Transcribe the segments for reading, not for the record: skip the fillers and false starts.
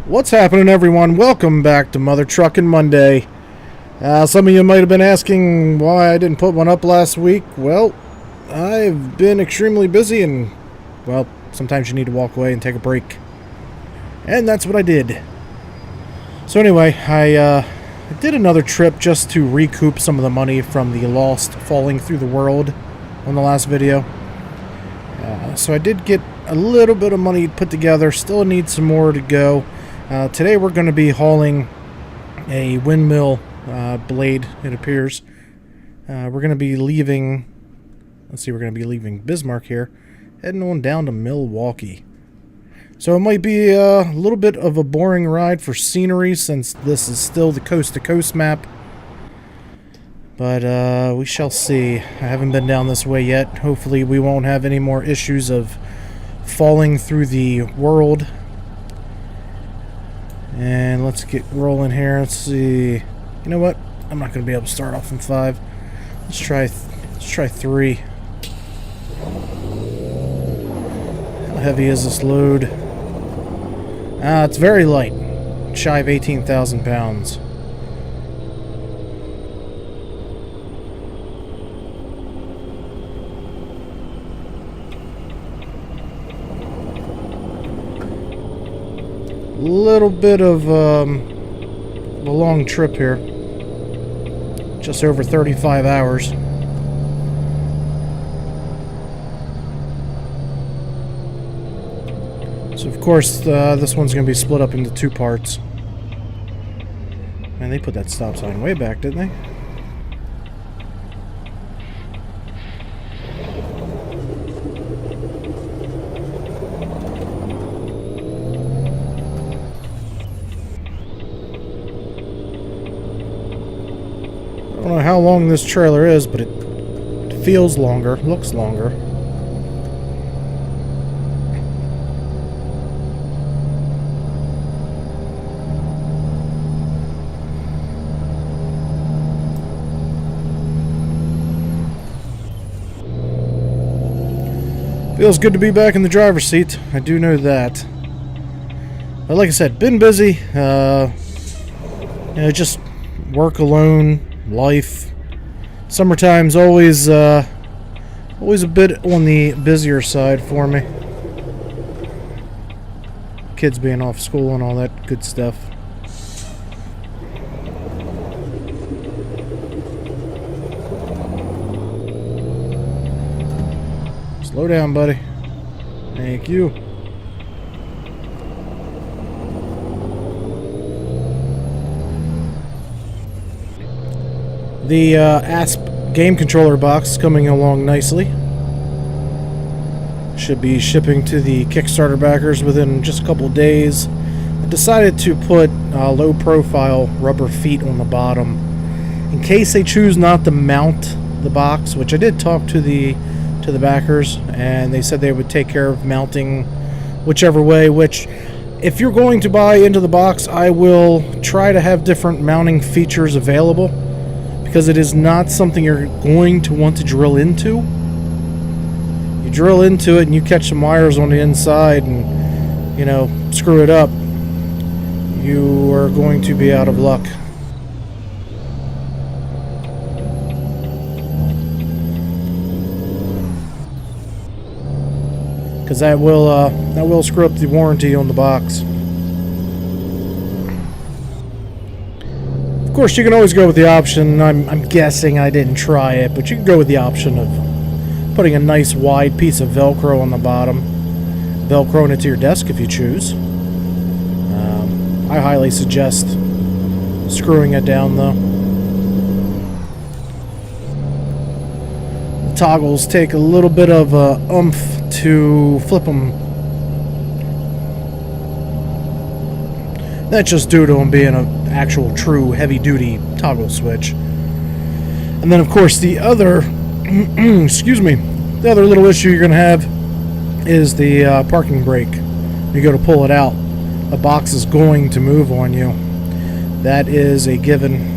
What's happening, everyone? Welcome back to Mother Truckin' Monday. Some of you might have been asking why I didn't put one up last week. Well, I've been extremely busy and, well, sometimes you need to walk away and take a break. And that's what I did. So anyway, I did another trip just to recoup some of the money from the lost falling through the world on the last video. So I did get a little bit of money put together. Still need some more to go. Today we're going to be hauling a windmill blade, it appears. We're going to be leaving, we're going to be leaving Bismarck here, heading on down to Milwaukee. So it might be a little bit of a boring ride for scenery since this is still the coast-to-coast map. But we shall see. I haven't been down this way yet. Hopefully we won't have any more issues of falling through the world. And let's get rolling here. Let's see. You know what? I'm not going to be able to start off in 5. Let's try 3. How heavy is this load? It's very light. Shy of 18,000 pounds. Little bit of a long trip here, just over 35 hours. So of course this one's going to be split up into 2 parts. Man, they put that stop sign way back, didn't they? I don't know how long this trailer is, but it feels longer, looks longer. Feels good to be back in the driver's seat. I do know that. But like I said, been busy. Just work alone. Life. Summertime's always a bit on the busier side for me. Kids being off school and all that good stuff. Slow down, buddy. Thank you. The ASP game controller box coming along nicely. Should be shipping to the Kickstarter backers within just a couple days. I decided to put low profile rubber feet on the bottom in case they choose not to mount the box, which I did talk to the backers, and they said they would take care of mounting whichever way, which if you're going to buy into the box, I will try to have different mounting features available. Because it is not something you're going to want to drill into. You drill into it and you catch some wires on the inside and, you know, screw it up. You are going to be out of luck. Because that will screw up the warranty on the box. Of course, you can always go with the option, I'm guessing I didn't try it, but you can go with the option of putting a nice wide piece of Velcro on the bottom, Velcroing it to your desk if you choose. I highly suggest screwing it down though. The toggles take a little bit of oomph to flip them. That's just due to them being an actual true heavy-duty toggle switch. And then, of course, the other, the other little issue you're going to have is the parking brake. You go to pull it out, the box is going to move on you. That is a given.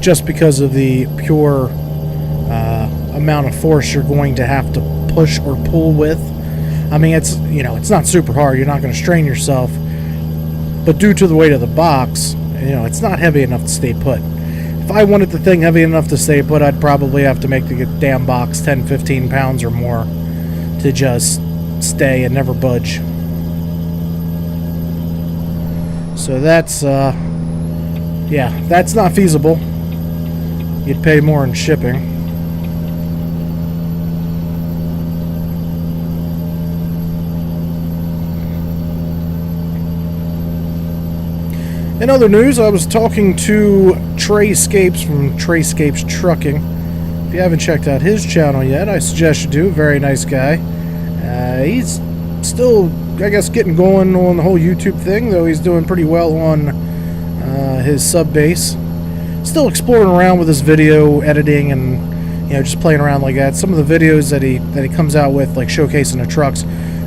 Just because of the pure amount of force you're going to have to push or pull with I mean, it's, you know, it's not super hard. You're not going to strain yourself. But due to the weight of the box, you know, it's not heavy enough to stay put. If I wanted the thing heavy enough to stay put, I'd probably have to make the damn box 10, 15 pounds or more to just stay and never budge. So that's, yeah, that's not feasible. You'd pay more in shipping. In other news, I was talking to Trey Scapes from Trey Scapes Trucking. If you haven't checked out his channel yet, I suggest you do. Very nice guy. He's still, I guess, getting going on the whole YouTube thing, though he's doing pretty well on his sub base. Still exploring around with his video editing and, you know, just playing around like that. Some of the videos that he comes out with, like showcasing the trucks,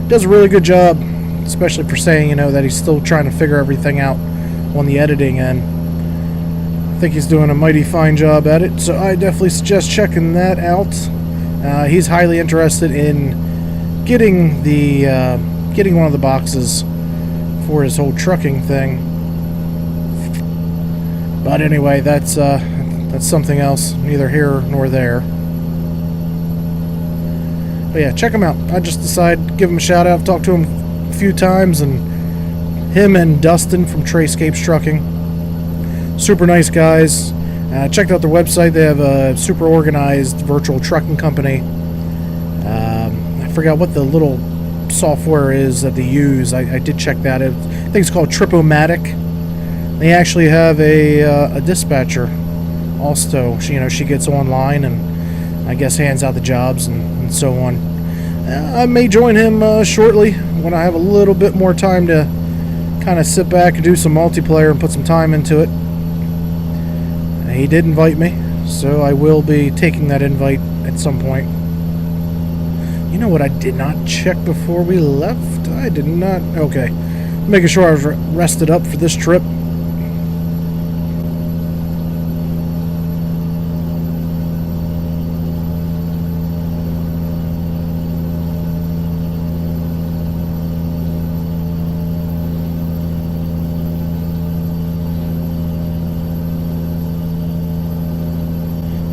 does a really good job, especially for saying, you know, that he's still trying to figure everything out on the editing end. I think he's doing a mighty fine job at it, so I definitely suggest checking that out. He's highly interested in getting one of the boxes for his whole trucking thing. But anyway, that's something else, neither here nor there. But yeah, check him out. I just decided to give him a shout out, talk to him a few times, and him and Dustin from Trey Scapes Trucking. Super nice guys. Checked out their website. They have a super organized virtual trucking company. I forgot what the little software is that they use. I did check that out. I think it's called Tripomatic. They actually have a dispatcher also. She gets online and I guess hands out the jobs and so on. I may join him shortly when I have a little bit more time to kind of sit back and do some multiplayer and put some time into it. He did invite me, so I will be taking that invite at some point. You know what I did not check before we left? I did not. Okay. Making sure I was rested up for this trip.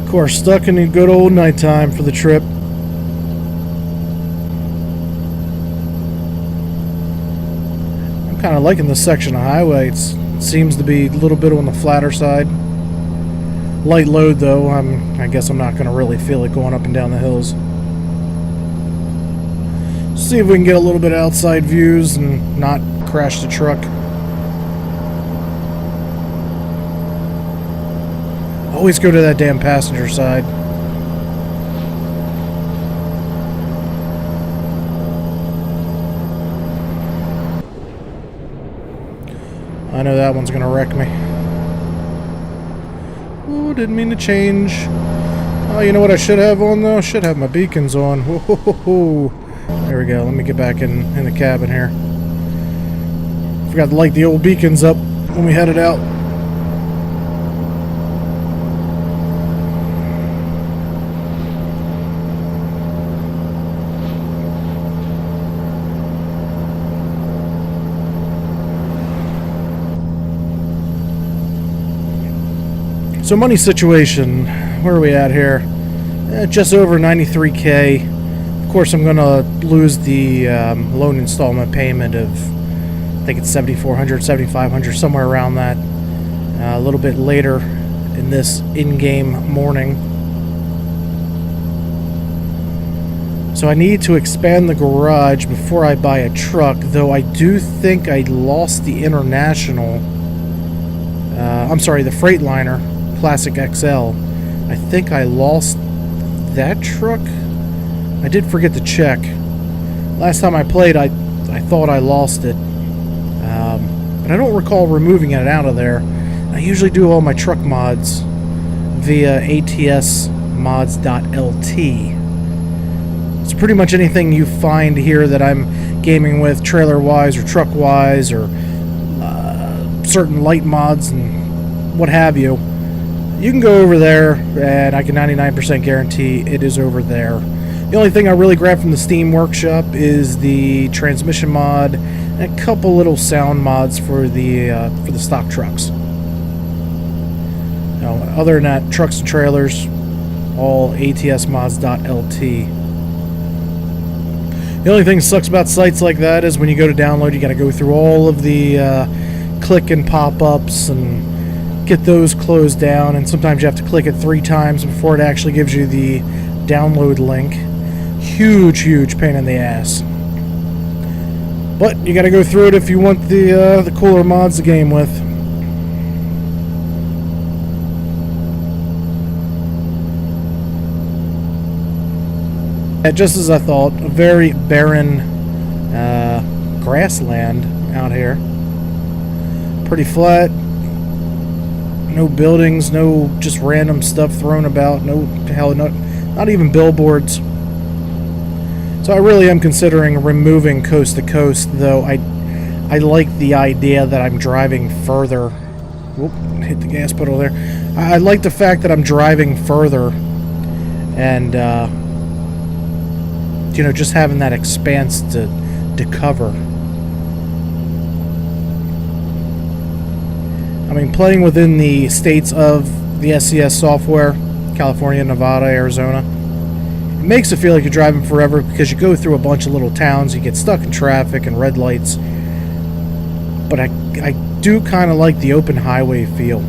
Of course, stuck in the good old nighttime for the trip. I'm kind of liking this section of highway. It seems to be a little bit on the flatter side. Light load though. I guess I'm not going to really feel it going up and down the hills. See if we can get a little bit of outside views and not crash the truck. Always go to that damn passenger side. I know that one's gonna wreck me. Ooh, didn't mean to change. Oh, you know what I should have on though? I should have my beacons on. Whoa. There we go. Let me get back in the cabin here. Forgot to light the old beacons up when we headed out. So money situation, where are we at here? Just over 93K. Of course, I'm going to lose the loan installment payment of, I think it's $7,400, $7,500, somewhere around that. A little bit later in this in-game morning. So I need to expand the garage before I buy a truck, though I do think I lost the International. I'm sorry, the Freightliner. Classic XL. I think I lost that truck. I did forget to check. Last time I played, I thought I lost it, but I don't recall removing it out of there. I usually do all my truck mods via atsmods.lt. So pretty much anything you find here that I'm gaming with, trailer-wise or truck-wise, or certain light mods and what have you, you can go over there, and I can 99% guarantee it is over there. The only thing I really grabbed from the Steam Workshop is the transmission mod and a couple little sound mods for the stock trucks. Now, other than that, trucks and trailers, all atsmods.lt. The only thing that sucks about sites like that is when you go to download, you got to go through all of the click and pop-ups and get those closed down, and sometimes you have to click it 3 times before it actually gives you the download link. Huge pain in the ass. But you got to go through it if you want the cooler mods to game with. Just as I thought, a very barren grassland out here. Pretty flat. No buildings, no just random stuff thrown about. No, hell, not even billboards. So I really am considering removing coast to coast, though I like the idea that I'm driving further. Whoop, hit the gas pedal there. I like the fact that I'm driving further and you know, just having that expanse to cover. I mean, playing within the states of the SCS software, California, Nevada, Arizona, it makes it feel like you're driving forever because you go through a bunch of little towns, you get stuck in traffic and red lights. But I do kind of like the open highway feel.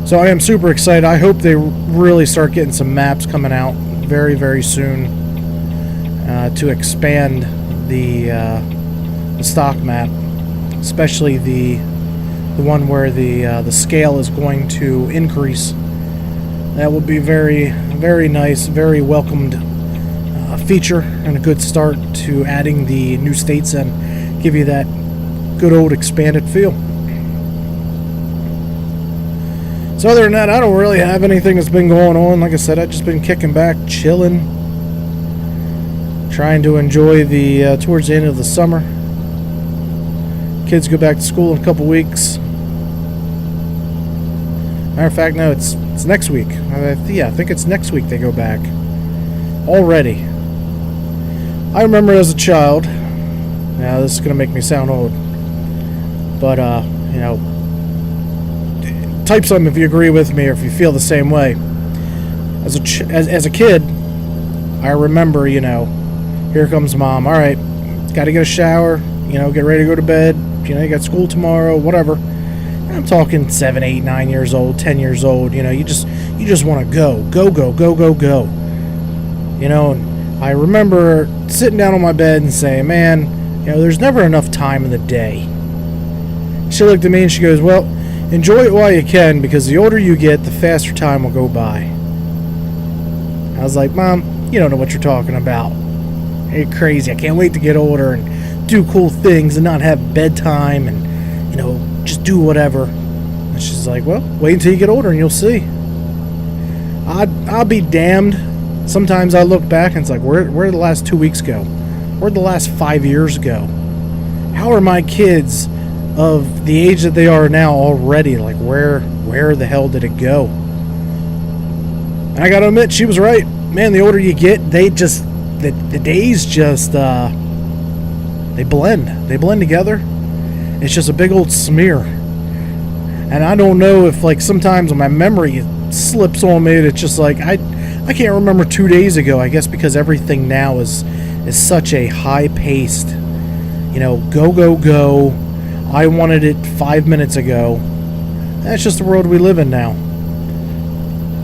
So I am super excited. I hope they really start getting some maps coming out very soon. To expand the stock map, especially the one where the scale is going to increase. That would be very nice, very welcomed feature and a good start to adding the new states and give you that good old expanded feel. So other than that, I don't really have anything that's been going on. Like I said, I've just been kicking back, chilling, trying to enjoy the towards the end of the summer. Kids go back to school in a couple weeks. Matter of fact, no, it's next week. Yeah, I think it's next week they go back. Already. I remember as a child. Now this is gonna make me sound old, but you know, type something if you agree with me or if you feel the same way. As a kid, I remember, you know, here comes mom. All right, got to get a shower. You know, get ready to go to bed. You know, you got school tomorrow. Whatever. I'm talking 7, 8, 9 years old, 10 years old. You know, you just want to go. You know, and I remember sitting down on my bed and saying, "Man, you know, there's never enough time in the day." She looked at me and she goes, "Well, enjoy it while you can, because the older you get, the faster time will go by." I was like, "Mom, you don't know what you're talking about. You're crazy. I can't wait to get older and do cool things and not have bedtime and, you know, just do whatever." And she's like, "Well, wait until you get older and you'll see." I'll be damned. Sometimes I look back and it's like, where did the last 2 weeks go? Where'd the last 5 years go? How are my kids of the age that they are now already? Like, where the hell did it go? And I gotta admit, she was right. Man, the older you get, they just... The days just, they blend together. It's just a big old smear. And I don't know if, like, sometimes when my memory slips on me, it's just like, I can't remember 2 days ago, I guess because everything now is such a high-paced, you know, go. I wanted it 5 minutes ago. That's just the world we live in now.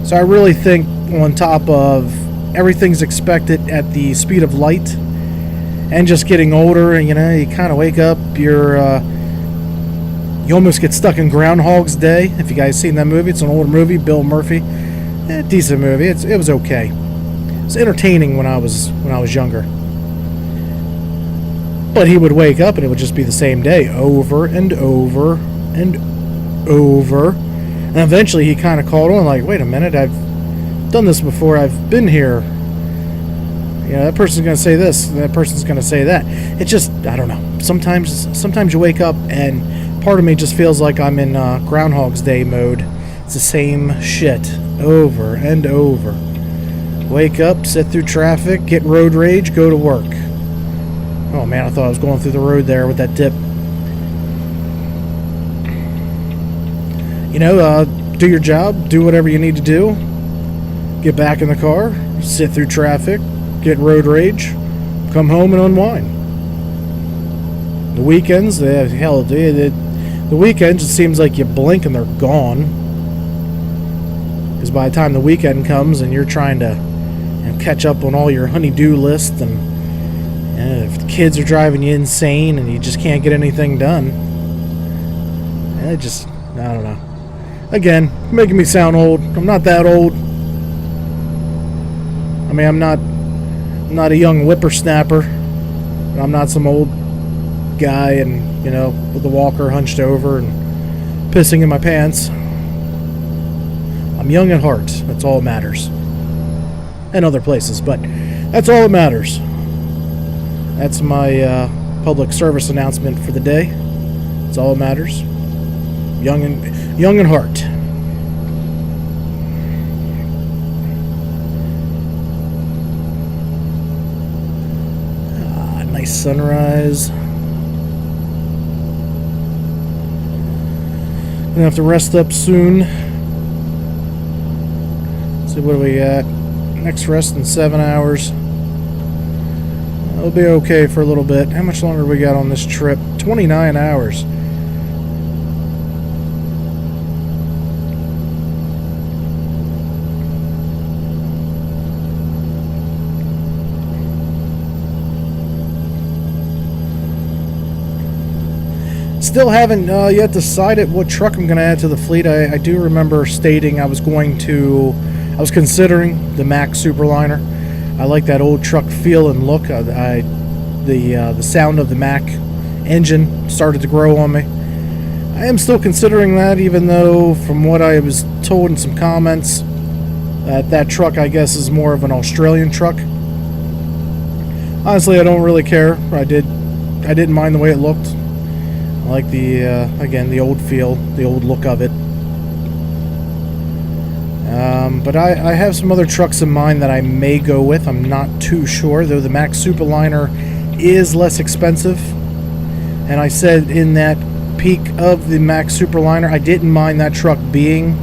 So I really think, on top of everything's expected at the speed of light, and just getting older, and you know, you kind of wake up, you almost get stuck in Groundhog's Day. If you guys seen that movie, it's an old movie, Bill Murphy. Decent movie. It was okay. It's entertaining when I was younger. But he would wake up and it would just be the same day over and over and over. And eventually he kind of called on, like, wait a minute, I've done this before, I've been here. You know, that person's going to say this, and that person's going to say that. It's just, I don't know. Sometimes you wake up and part of me just feels like I'm in Groundhog's Day mode. It's the same shit over and over. Wake up, sit through traffic, get road rage, go to work. Oh man, I thought I was going through the road there with that dip. You know, do your job, do whatever you need to do. Get back in the car, sit through traffic, get road rage, come home and unwind. The weekends, hell, the weekends, it seems like you blink and they're gone. Because by the time the weekend comes and you're trying to catch up on all your honey-do list, and if the kids are driving you insane and you just can't get anything done, I don't know. Again, making me sound old. I'm not that old. I mean, I'm not a young whippersnapper. But I'm not some old guy and, with the walker hunched over and pissing in my pants. I'm young at heart. That's all that matters. And other places, but that's all that matters. That's my public service announcement for the day. That's all that matters. Young in heart. Nice sunrise. Gonna have to rest up soon. Let's see, what are we at? Next rest in 7 hours. It'll be okay for a little bit. How much longer we got on this trip? 29 hours. Still haven't yet decided what truck I'm going to add to the fleet. I do remember stating I was considering the Mack Superliner. I like that old truck feel and look. The sound of the Mack engine started to grow on me. I am still considering that, even though from what I was told in some comments, that truck, I guess, is more of an Australian truck. Honestly, I don't really care. I didn't mind the way it looked. I like again, the old feel, the old look of it. But I have some other trucks in mind that I may go with. I'm not too sure, though the Mack Superliner is less expensive. And I said in that peak of the Mack Superliner, I didn't mind that truck being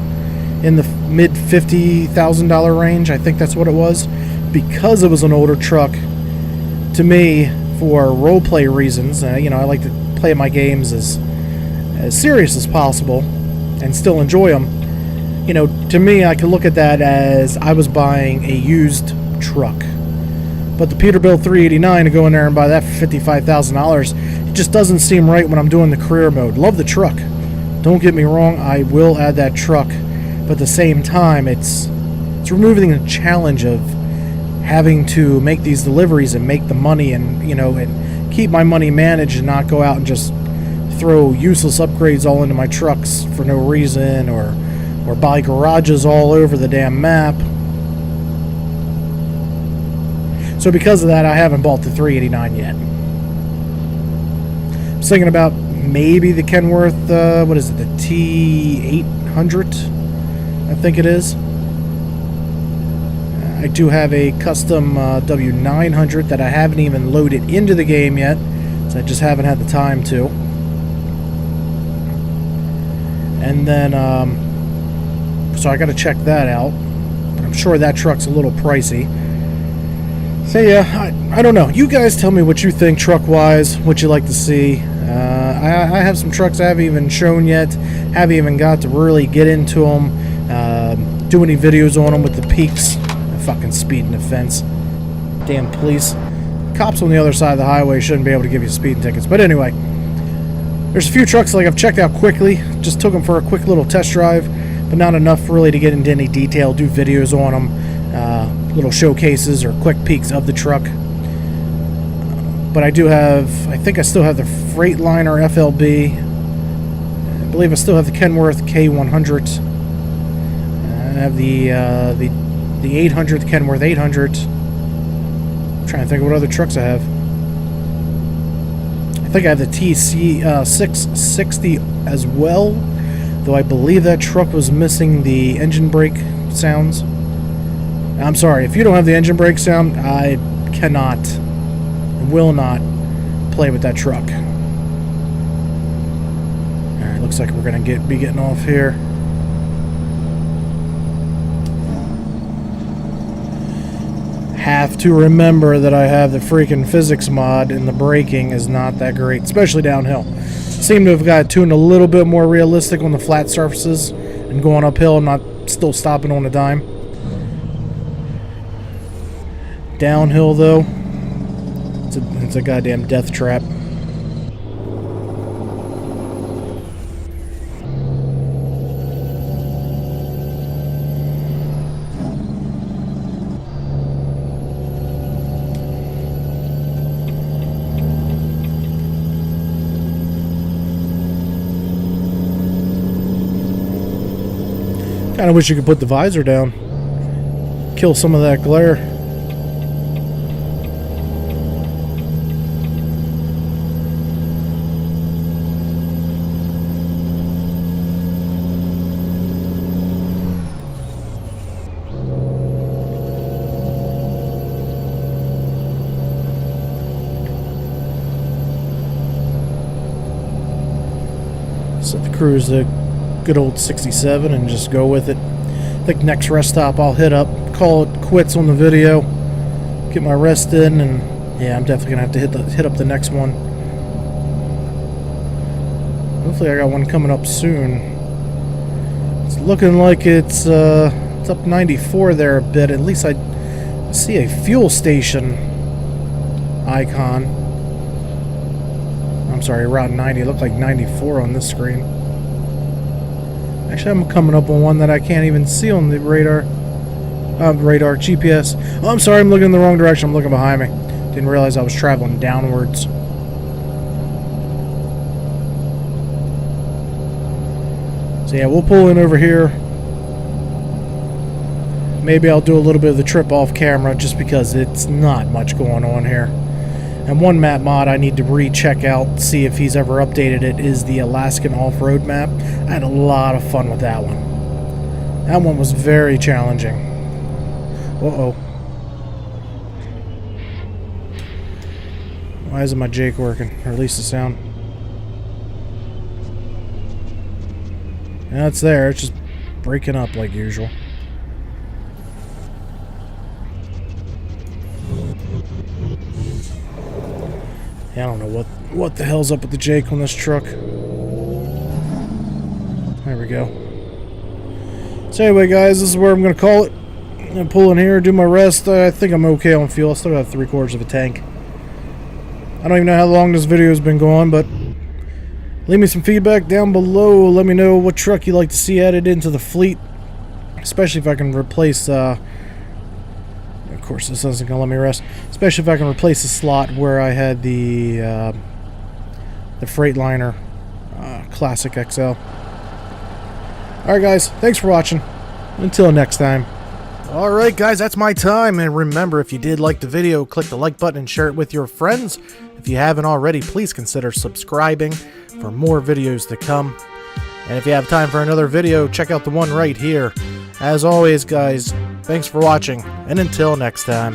in the mid $50,000 range. I think that's what it was. Because it was an older truck, to me, for roleplay reasons, I like to play my games as serious as possible and still enjoy them. To me, I can look at that as I was buying a used truck. But the Peterbilt 389, to go in there and buy that for $55,000, it just doesn't seem right when I'm doing the career mode. Love the truck. Don't get me wrong, I will add that truck. But at the same time, it's removing the challenge of having to make these deliveries and make the money and keep my money managed and not go out and just throw useless upgrades all into my trucks for no reason, or buy garages all over the damn map. So because of that, I haven't bought the 389 yet. I was thinking about maybe the Kenworth, what is it, the T800, I think it is. I do have a custom W900 that I haven't even loaded into the game yet, so I just haven't had the time to. And then, so I got to check that out. But I'm sure that truck's a little pricey. So yeah, I don't know. You guys tell me what you think truck-wise, what you like to see. I have some trucks I haven't even shown yet. Haven't even got to really get into them. Do any videos on them with the peaks. Fucking speeding offense. Damn police. Cops on the other side of the highway shouldn't be able to give you speeding tickets. But anyway, there's a few trucks like I've checked out quickly. Just took them for a quick little test drive, but not enough really to get into any detail, do videos on them, little showcases or quick peeks of the truck. But I do have, I think I still have the Freightliner FLB. I believe I still have the Kenworth K100. I have the 800, the Kenworth 800. I'm trying to think of what other trucks I have. I think I have the TC660 as well, though I believe that truck was missing the engine brake sounds. I'm sorry, if you don't have the engine brake sound, I cannot and will not play with that truck. Alright, looks like we're going to be getting off here. Have to remember that I have the freaking physics mod and the braking is not that great, especially downhill. Seem to have got tuned a little bit more realistic on the flat surfaces and going uphill. I'm not still stopping on a dime. Downhill though, it's a goddamn death trap. Kind of wish you could put the visor down. Kill some of that glare. Set the cruise to good old 67 and just go with it. I think next rest stop I'll hit up, call it quits on the video, get my rest in, and yeah, I'm definitely gonna have to hit up the next one. Hopefully I got one coming up soon. It's looking like it's up 94 there a bit. At least I see a fuel station icon. I'm sorry, Route 90. It looked like 94 on this screen. Actually, I'm coming up on one that I can't even see on the radar. GPS. Oh, I'm sorry, I'm looking in the wrong direction. I'm looking behind me. Didn't realize I was traveling downwards. So yeah, we'll pull in over here. Maybe I'll do a little bit of the trip off camera just because it's not much going on here. And one map mod I need to recheck out, see if he's ever updated it, is the Alaskan off-road map. I had a lot of fun with that one. That one was very challenging. Uh-oh. Why isn't my Jake working? Or at least the sound. Yeah, it's there. It's just breaking up like usual. I don't know what the hell's up with the Jake on this truck. There we go. So anyway, guys, this is where I'm going to call it. I'm going to pull in here, do my rest. I think I'm okay on fuel. I still have 3/4 of a tank. I don't even know how long this video has been going, but leave me some feedback down below. Let me know what truck you'd like to see added into the fleet, especially if I can replace... of course, this isn't going to let me rest. Especially if I can replace the slot where I had the Freightliner Classic XL. Alright guys, thanks for watching. Until next time. Alright guys, that's my time. And remember, if you did like the video, click the like button and share it with your friends. If you haven't already, please consider subscribing for more videos to come. And if you have time for another video, check out the one right here. As always guys, thanks for watching, and until next time.